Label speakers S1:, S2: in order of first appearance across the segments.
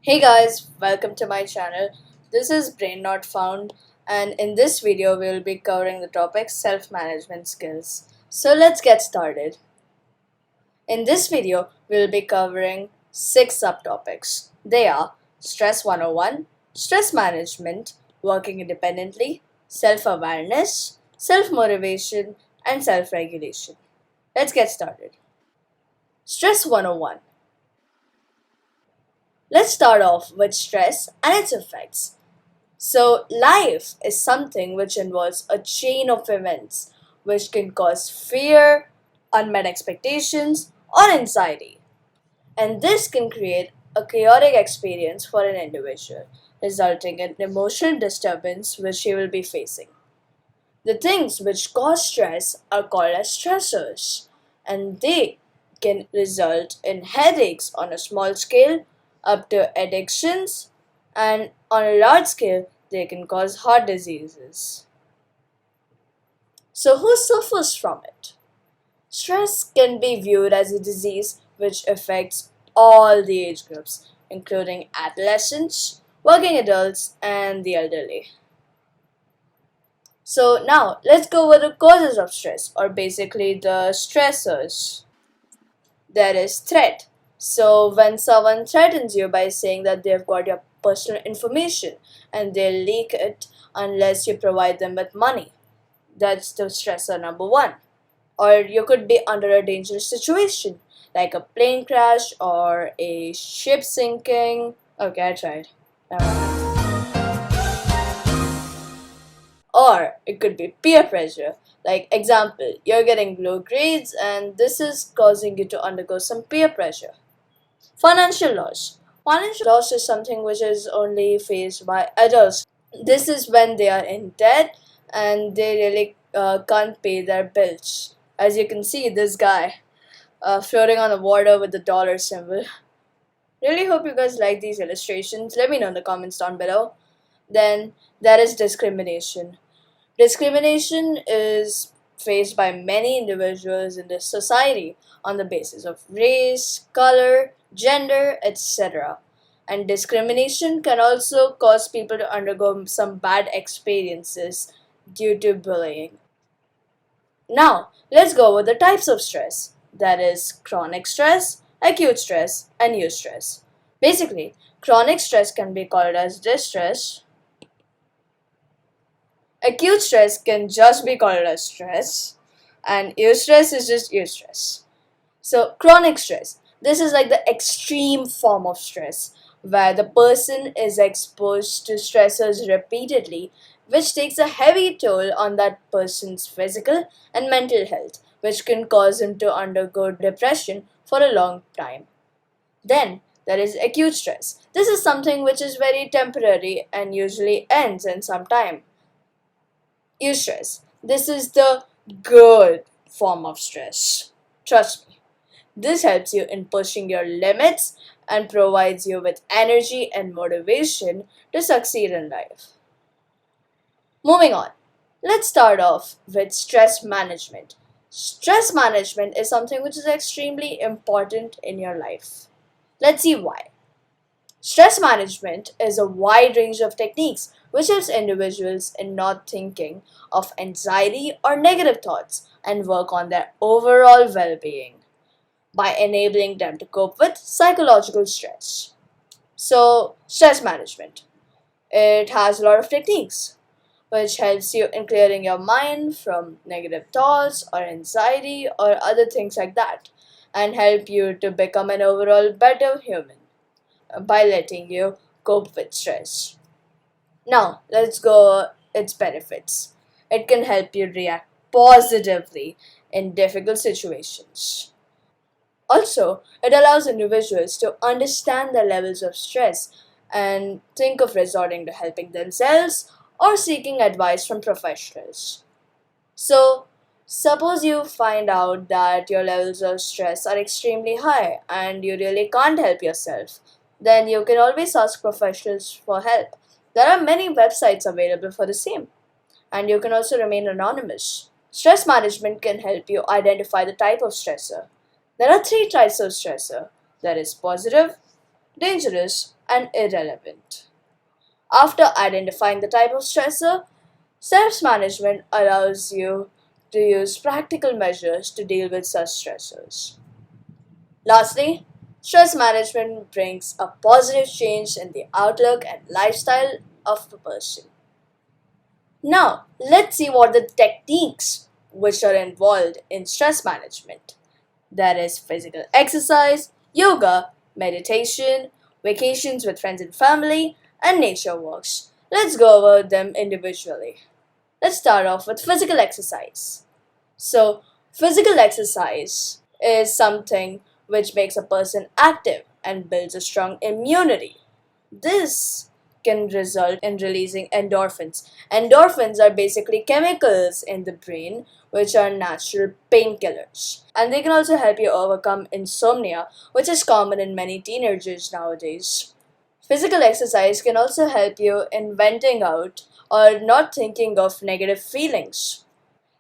S1: Hey guys, welcome to my channel. This is BrainNotFound, and in this video we will be covering the topic self-management skills. So let's get started. In this video we will be covering 6 subtopics. They are Stress 101, Stress Management, Working Independently, Self-Awareness, Self-Motivation, and Self-Regulation. Let's get started. Stress 101. Let's start off with stress and its effects. So, life is something which involves a chain of events which can cause fear, unmet expectations, or anxiety. And this can create a chaotic experience for an individual, resulting in emotional disturbance which he will be facing. The things which cause stress are called as stressors, and they can result in headaches on a small scale up to addictions, and on a large scale, they can cause heart diseases. So, who suffers from it? Stress can be viewed as a disease which affects all the age groups, including adolescents, working adults, and the elderly. So now let's go over the causes of stress, or basically the stressors. There is threat. So when someone threatens you by saying that they've got your personal information and they'll leak it unless you provide them with money, that's the stressor number one. Or you could be under a dangerous situation, like a plane crash or a ship sinking. Okay, I tried. Never mind. Or it could be peer pressure. Like example, you're getting low grades and this is causing you to undergo some peer pressure. Financial loss. Financial loss is something which is only faced by adults. This is when they are in debt and they really can't pay their bills. As you can see, this guy floating on the water with the dollar symbol. Really hope you guys like these illustrations. Let me know in the comments down below. Then there is discrimination. Discrimination is faced by many individuals in this society on the basis of race, color, gender, etc. And discrimination can also cause people to undergo some bad experiences due to bullying. Now, let's go over the types of stress. That is chronic stress, acute stress, and eustress. Basically, chronic stress can be called as distress. Acute stress can just be called as stress, and eustress is just eustress. So, chronic stress. This is like the extreme form of stress where the person is exposed to stressors repeatedly, which takes a heavy toll on that person's physical and mental health, which can cause him to undergo depression for a long time. Then, there is acute stress. This is something which is very temporary and usually ends in some time. Eustress. This is the good form of stress. Trust me. This helps you in pushing your limits and provides you with energy and motivation to succeed in life. Moving on. Let's start off with stress management. Stress management is something which is extremely important in your life. Let's see why. Stress management is a wide range of techniques which helps individuals in not thinking of anxiety or negative thoughts and work on their overall well-being by enabling them to cope with psychological stress. So, stress management. It has a lot of techniques which helps you in clearing your mind from negative thoughts or anxiety or other things like that and help you to become an overall better human by letting you cope with stress. Now, let's go its benefits. It can help you react positively in difficult situations. Also, it allows individuals to understand their levels of stress and think of resorting to helping themselves or seeking advice from professionals. So, suppose you find out that your levels of stress are extremely high and you really can't help yourself, then you can always ask professionals for help. There are many websites available for the same, and you can also remain anonymous. Stress management can help you identify the type of stressor. There are 3 types of stressor. There is positive, dangerous, and irrelevant. After identifying the type of stressor, stress management allows you to use practical measures to deal with such stressors. Lastly, stress management brings a positive change in the outlook and lifestyle of the person. Now, let's see what the techniques which are involved in stress management. There is physical exercise, yoga, meditation, vacations with friends and family, and nature walks. Let's go over them individually. Let's start off with physical exercise. So, physical exercise is something which makes a person active and builds a strong immunity. This can result in releasing endorphins. Endorphins are basically chemicals in the brain which are natural painkillers. And they can also help you overcome insomnia, which is common in many teenagers nowadays. Physical exercise can also help you in venting out or not thinking of negative feelings.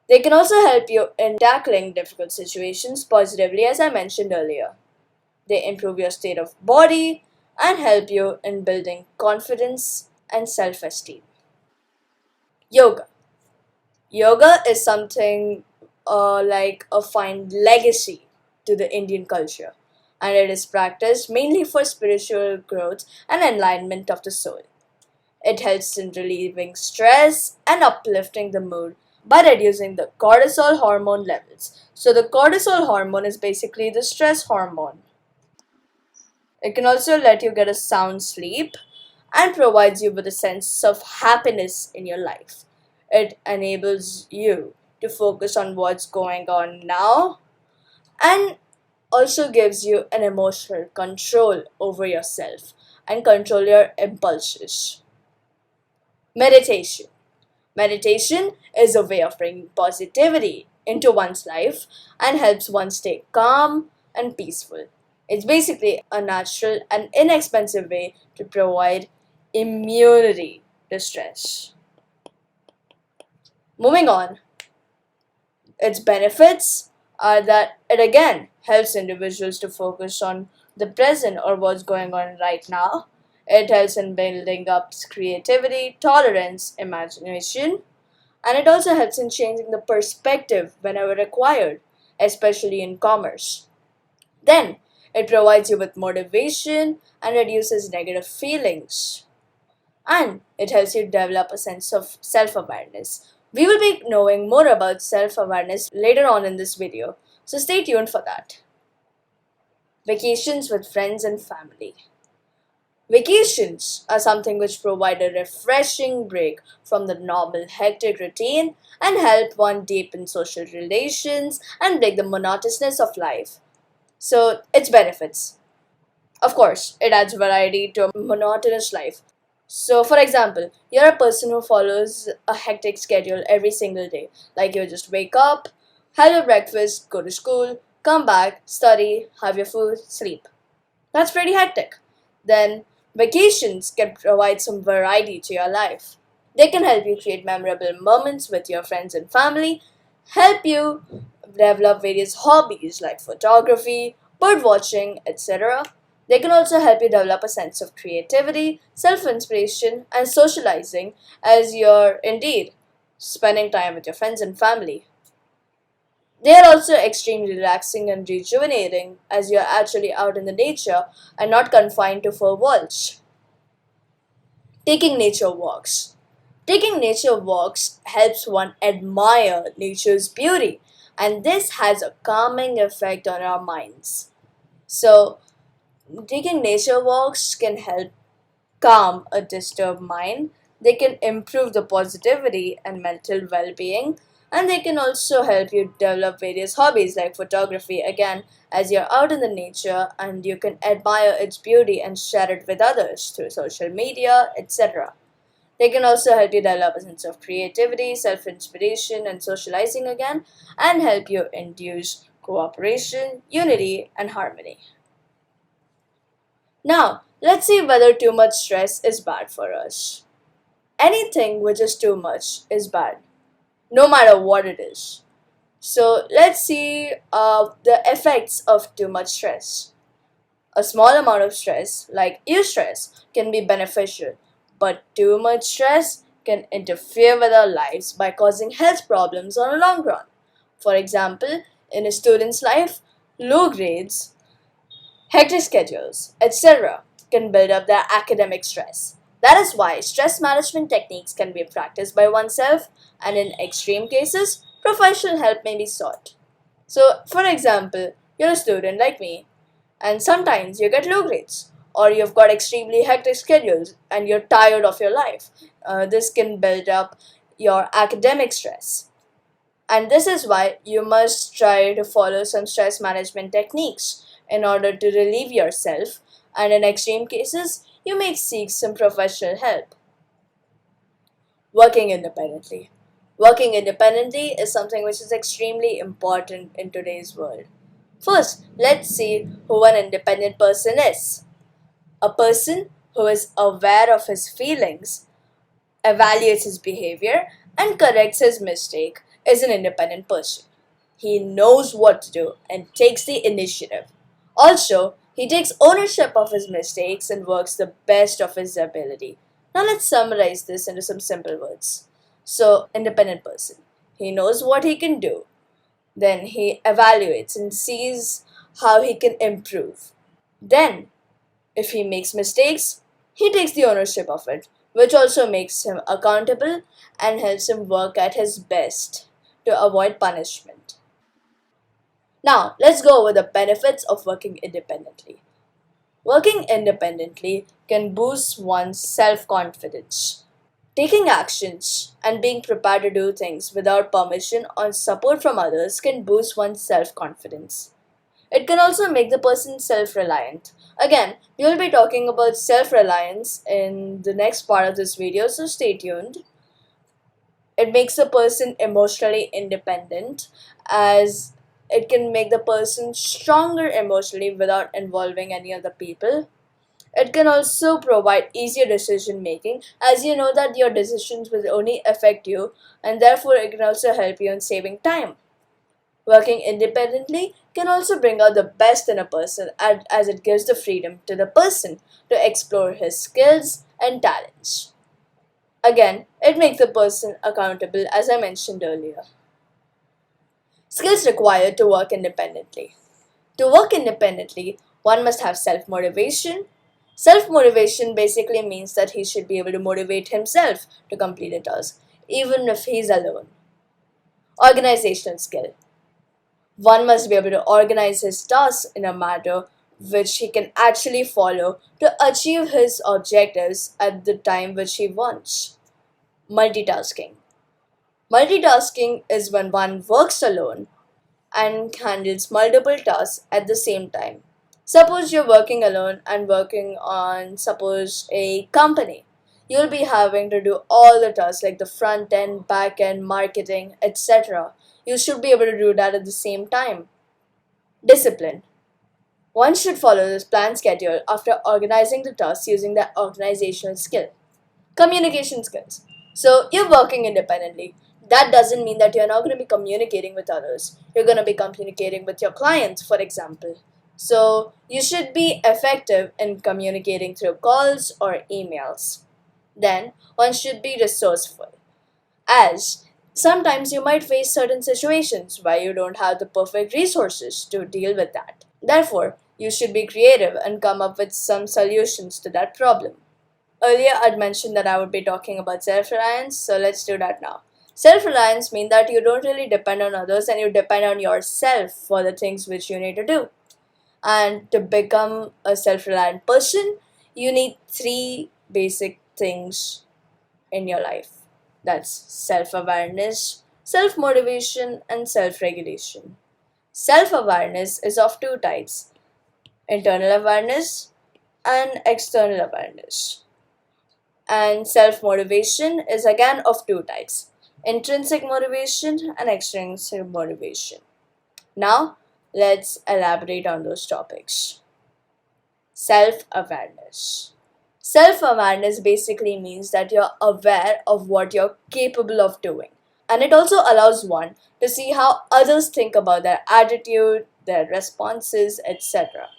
S1: They can also help you in tackling difficult situations positively, as I mentioned earlier. They improve your state of body and help you in building confidence and self esteem. Yoga. Yoga is something like a fine legacy to the Indian culture, and it is practiced mainly for spiritual growth and enlightenment of the soul. It helps in relieving stress and uplifting the mood by reducing the cortisol hormone levels. So, the cortisol hormone is basically the stress hormone. It can also let you get a sound sleep and provides you with a sense of happiness in your life. It enables you to focus on what's going on now and also gives you an emotional control over yourself and control your impulses. Meditation. Meditation is a way of bringing positivity into one's life and helps one stay calm and peaceful. It's basically a natural and inexpensive way to provide immunity to stress. Moving on, its benefits are that it again helps individuals to focus on the present or what's going on right now. It helps in building up creativity, tolerance, imagination, and it also helps in changing the perspective whenever required, especially in commerce. Then, it provides you with motivation and reduces negative feelings. And it helps you develop a sense of self awareness. We will be knowing more about self awareness later on in this video, so stay tuned for that. Vacations with friends and family. Vacations are something which provide a refreshing break from the normal hectic routine and help one deepen social relations and break the monotonousness of life. So, its benefits. Of course, it adds variety to a monotonous life. So, for example, you're a person who follows a hectic schedule every single day. Like you just wake up, have your breakfast, go to school, come back, study, have your food, sleep. That's pretty hectic. Then, vacations can provide some variety to your life. They can help you create memorable moments with your friends and family, help you develop various hobbies like photography, bird watching, etc. They can also help you develop a sense of creativity, self inspiration, and socializing as you're indeed spending time with your friends and family. They are also extremely relaxing and rejuvenating as you're actually out in the nature and not confined to four walls. Taking nature walks. Taking nature walks helps one admire nature's beauty, and this has a calming effect on our minds. So, taking nature walks can help calm a disturbed mind. They can improve the positivity and mental well being, and they can also help you develop various hobbies like photography again, as you're out in the nature and you can admire its beauty and share it with others through social media, etc. They can also help you develop a sense of creativity, self inspiration, and socializing again, and help you induce cooperation, unity, and harmony. Now, let's see whether too much stress is bad for us. Anything which is too much is bad, no matter what it is. So, let's see the effects of too much stress. A small amount of stress, like eustress, can be beneficial, but too much stress can interfere with our lives by causing health problems on a long run. For example, in a student's life, low grades, hectic schedules, etc., can build up their academic stress. That is why stress management techniques can be practiced by oneself, and in extreme cases, professional help may be sought. So, for example, you're a student like me, and sometimes you get low grades, or you've got extremely hectic schedules and you're tired of your life. This can build up your academic stress. And this is why you must try to follow some stress management techniques in order to relieve yourself, and in extreme cases, you may seek some professional help. Working independently. Working independently is something which is extremely important in today's world. First, let's see who an independent person is. A person who is aware of his feelings, evaluates his behavior, and corrects his mistake is an independent person. He knows what to do and takes the initiative. Also, he takes ownership of his mistakes and works the best of his ability. Now let's summarize this into some simple words. So, independent person. He knows what he can do. Then he evaluates and sees how he can improve. Then, if he makes mistakes, he takes the ownership of it, which also makes him accountable and helps him work at his best to avoid punishment. Now, let's go over the benefits of working independently. Working independently can boost one's self confidence. Taking actions and being prepared to do things without permission or support from others can boost one's self confidence. It can also make the person self reliant. Again, we will be talking about self reliance in the next part of this video, so stay tuned. It makes the person emotionally independent, as it can make the person stronger emotionally without involving any other people. It can also provide easier decision making, as you know that your decisions will only affect you, and therefore it can also help you in saving time. Working independently can also bring out the best in a person, as it gives the freedom to the person to explore his skills and talents. Again, it makes the person accountable, as I mentioned earlier. Skills required to work independently. To work independently, one must have self motivation. Self motivation basically means that he should be able to motivate himself to complete a task, even if he's alone. Organizational skill. One must be able to organize his tasks in a manner which he can actually follow to achieve his objectives at the time which he wants. Multitasking. Multitasking is when one works alone and handles multiple tasks at the same time. Suppose you're working alone and working on, suppose, a company. You'll be having to do all the tasks like the front end, back end, marketing, etc. You should be able to do that at the same time. Discipline. One should follow this planned schedule after organizing the tasks using their organizational skill. Communication skills. So you're working independently. That doesn't mean that you're not going to be communicating with others. You're going to be communicating with your clients, for example. So you should be effective in communicating through calls or emails. Then one should be resourceful, as sometimes you might face certain situations where you don't have the perfect resources to deal with that. Therefore, you should be creative and come up with some solutions to that problem. Earlier, I'd mentioned that I would be talking about self reliance, so let's do that now. Self reliance means that you don't really depend on others and you depend on yourself for the things which you need to do. And to become a self reliant person, you need three basic things in your life: that's self awareness, self motivation, and self regulation. Self awareness is of two types: internal awareness and external awareness. And self motivation is again of two types: intrinsic motivation and extrinsic motivation. Now, let's elaborate on those topics. Self awareness. Self awareness basically means that you're aware of what you're capable of doing. And it also allows one to see how others think about their attitude, their responses, etc.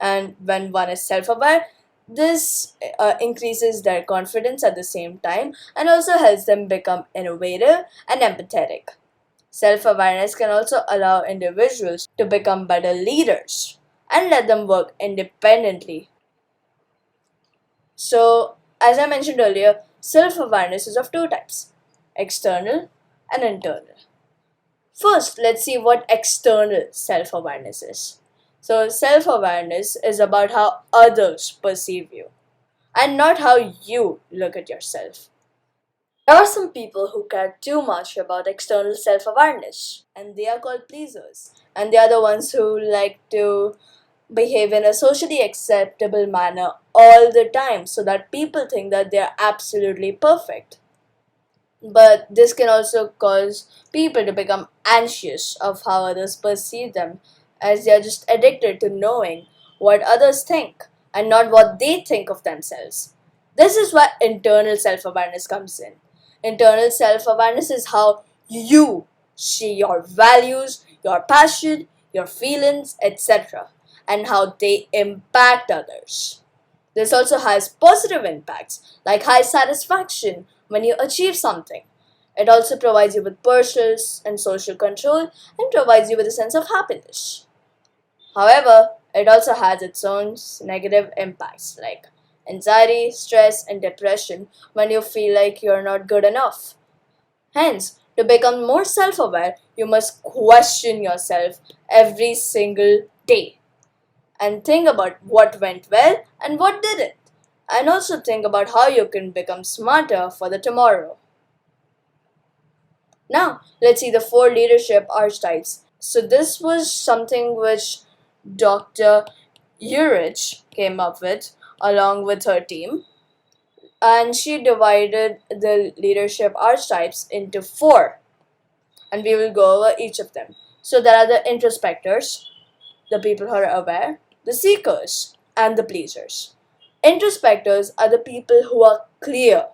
S1: And when one is self aware, this increases their confidence at the same time and also helps them become innovative and empathetic. Self awareness can also allow individuals to become better leaders and let them work independently. So, as I mentioned earlier, self awareness is of two types, external and internal. First, let's see what external self awareness is. So, self awareness is about how others perceive you and not how you look at yourself. There are some people who care too much about external self awareness, and they are called pleasers. And they are the ones who like to behave in a socially acceptable manner all the time so that people think that they are absolutely perfect. But this can also cause people to become anxious of how others perceive them, as they are just addicted to knowing what others think and not what they think of themselves. This is why internal self awareness comes in. Internal self awareness is how you see your values, your passion, your feelings, etc., and how they impact others. This also has positive impacts like high satisfaction when you achieve something. It also provides you with personal and social control and provides you with a sense of happiness. However, it also has its own negative impacts like anxiety, stress, and depression when you feel like you're not good enough. Hence, to become more self aware, you must question yourself every single day and think about what went well and what didn't. And also think about how you can become smarter for the tomorrow. Now, let's see the four leadership archetypes. So, this was something which Dr. Urich came up with along with her team, and she divided the leadership archetypes into four, and we will go over each of them. So, there are the introspectors, the people who are aware, the seekers, and the pleasers. Introspectors are the people who are clear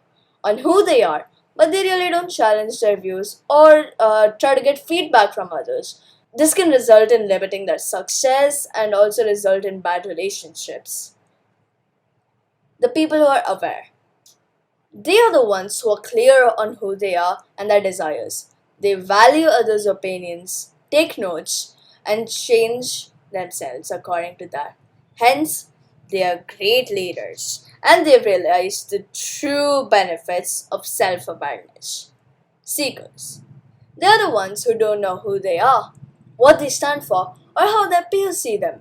S1: on who they are, but they really don't challenge their views or try to get feedback from others. This can result in limiting their success and also result in bad relationships. The people who are aware. They are the ones who are clear on who they are and their desires. They value others' opinions, take notes, and change themselves according to that. Hence, they are great leaders and they realize the true benefits of self awareness. Seekers. They are the ones who don't know who they are, what they stand for, or how their peers see them,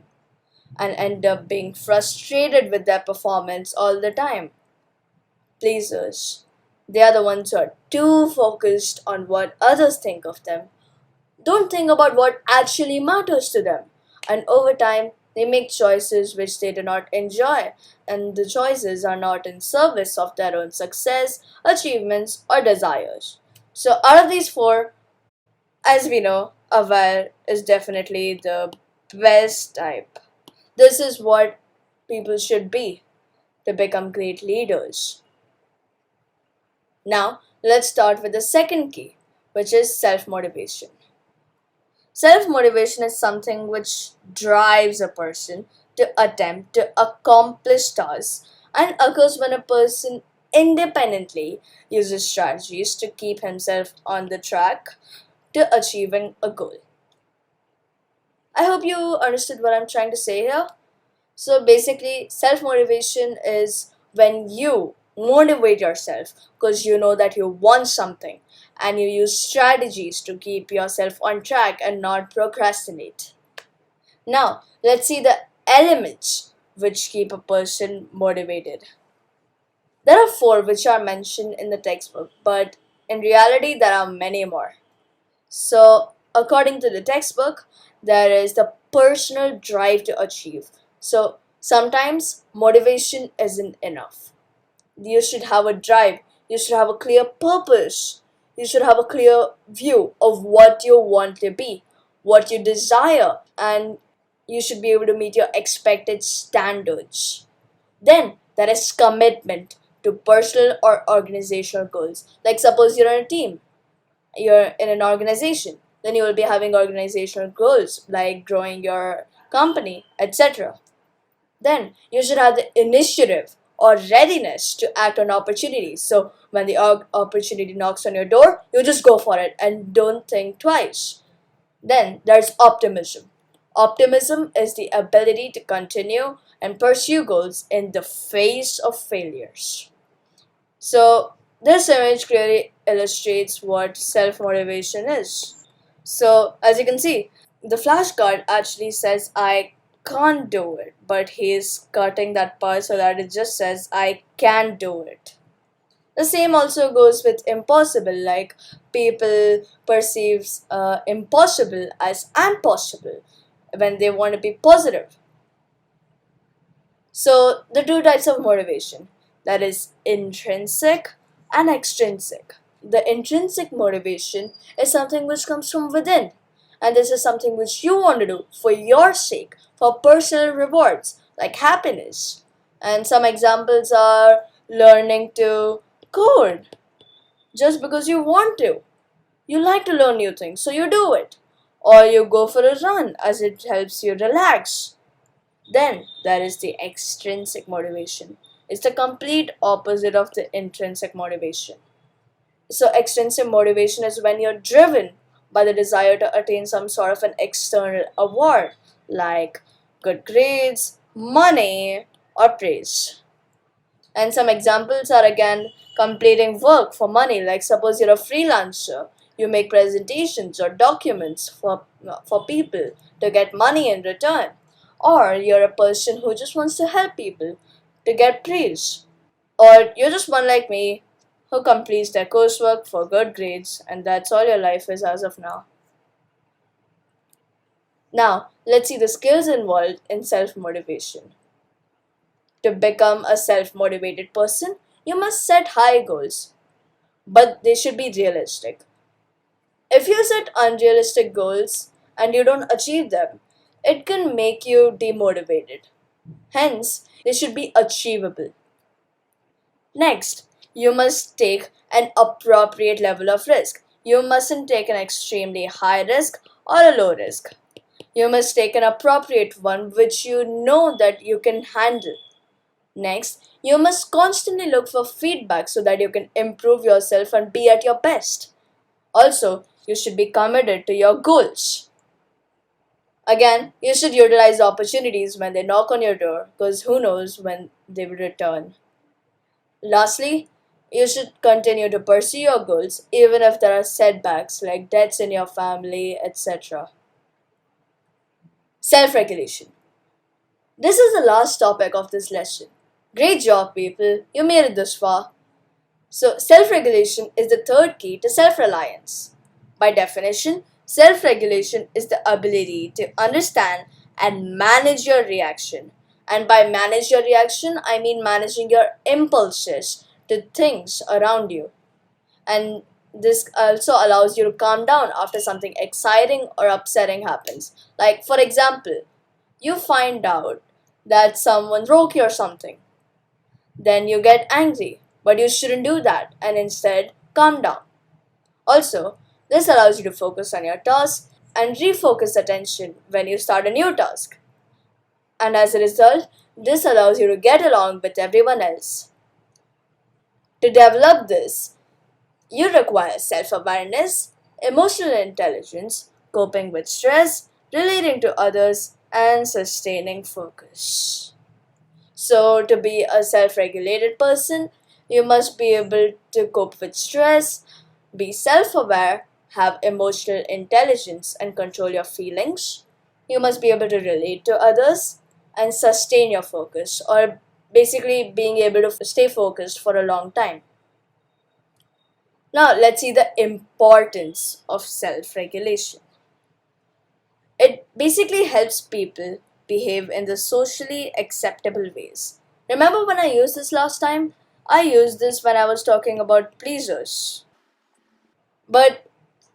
S1: and end up being frustrated with their performance all the time. Pleasers. They are the ones who are too focused on what others think of them, don't think about what actually matters to them, and over time, they make choices which they do not enjoy, and the choices are not in service of their own success, achievements, or desires. So, out of these four, as we know, aware is definitely the best type. This is what people should be to become great leaders. Now, let's start with the second key, which is self motivation. Self motivation is something which drives a person to attempt to accomplish tasks and occurs when a person independently uses strategies to keep himself on the track to achieving a goal. I hope you understood what I'm trying to say here. So basically, self motivation is when you motivate yourself because you know that you want something and you use strategies to keep yourself on track and not procrastinate. Now, let's see the elements which keep a person motivated. There are four which are mentioned in the textbook, but in reality, there are many more. So, according to the textbook, there is the personal drive to achieve. So, sometimes motivation isn't enough. You should have a drive, you should have a clear purpose, you should have a clear view of what you want to be, what you desire, and you should be able to meet your expected standards. Then, there is commitment to personal or organizational goals. Like, suppose you're in a team, you're in an organization, then you will be having organizational goals like growing your company, etc. Then you should have the initiative or readiness to act on opportunities. So when the opportunity knocks on your door, you just go for it and don't think twice. Then there's optimism. Optimism is the ability to continue and pursue goals in the face of failures. So this image clearly illustrates what self-motivation is. So as you can see, the flashcard actually says I can't do it, but he's cutting that part so that it just says I can do it. The same also goes with impossible, like people perceives impossible as impossible when they want to be positive. So the two types of motivation, that is intrinsic and extrinsic. The intrinsic motivation is something which comes from within, and this is something which you want to do for your sake, for personal rewards like happiness. And some examples are learning to code just because you want to. You like to learn new things, so you do it. Or you go for a run as it helps you relax. Then there is the extrinsic motivation. It's the complete opposite of the intrinsic motivation. So, extrinsic motivation is when you're driven by the desire to attain some sort of an external award, like good grades, money, or praise. And some examples are again completing work for money, like suppose you're a freelancer, you make presentations or documents for people to get money in return. Or you're a person who just wants to help people to get praise. Or you're just one like me who completes their coursework for good grades, and that's all your life is as of now. Now, let's see the skills involved in self motivation. To become a self motivated person, you must set high goals, but they should be realistic. If you set unrealistic goals and you don't achieve them, it can make you demotivated. Hence, they should be achievable. Next, you must take an appropriate level of risk. You mustn't take an extremely high risk or a low risk. You must take an appropriate one which you know that you can handle. Next, you must constantly look for feedback so that you can improve yourself and be at your best. Also, you should be committed to your goals. Again, you should utilize opportunities when they knock on your door because who knows when they will return. Lastly, you should continue to pursue your goals even if there are setbacks like deaths in your family, etc. Self regulation. This is the last topic of this lesson. Great job, people. You made it this far. So, self regulation is the third key to self reliance. By definition, self regulation is the ability to understand and manage your reaction. And by manage your reaction, I mean managing your impulses to things around you. And this also allows you to calm down after something exciting or upsetting happens. Like, for example, you find out that someone broke you or something. Then you get angry, but you shouldn't do that and instead calm down. Also, this allows you to focus on your task and refocus attention when you start a new task. And as a result, this allows you to get along with everyone else. To develop this, you require self awareness, emotional intelligence, coping with stress, relating to others, and sustaining focus. So, to be a self regulated person, you must be able to cope with stress, be self aware, have emotional intelligence, and control your feelings. You must be able to relate to others and sustain your focus, or basically being able to stay focused for a long time. Now, let's see the importance of self regulation. It basically helps people behave in the socially acceptable ways. Remember when I used this last time? I used this when I was talking about pleasers. But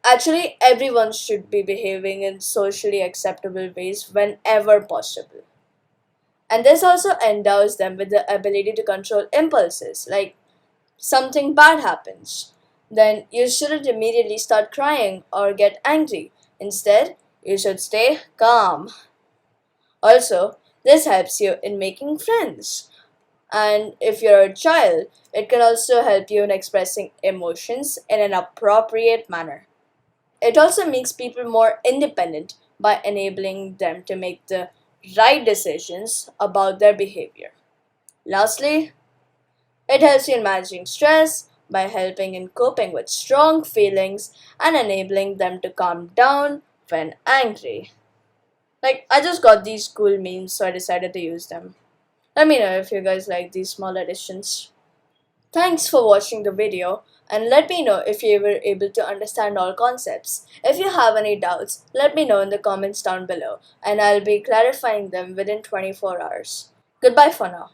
S1: actually, everyone should be behaving in socially acceptable ways whenever possible. And this also endows them with the ability to control impulses, like something bad happens. Then you shouldn't immediately start crying or get angry. Instead, you should stay calm. Also, This helps you in making friends. And if you're a child, it can also help you in expressing emotions in an appropriate manner. It also makes people more independent by enabling them to make the right decisions about their behavior. Lastly, it helps you in managing stress by helping in coping with strong feelings and enabling them to calm down when angry. Like, I just got these cool memes, so I decided to use them. Let me know if you guys like these small additions. Thanks for watching the video, and let me know if you were able to understand all concepts. If you have any doubts, let me know in the comments down below, and I'll be clarifying them within 24 hours. Goodbye for now.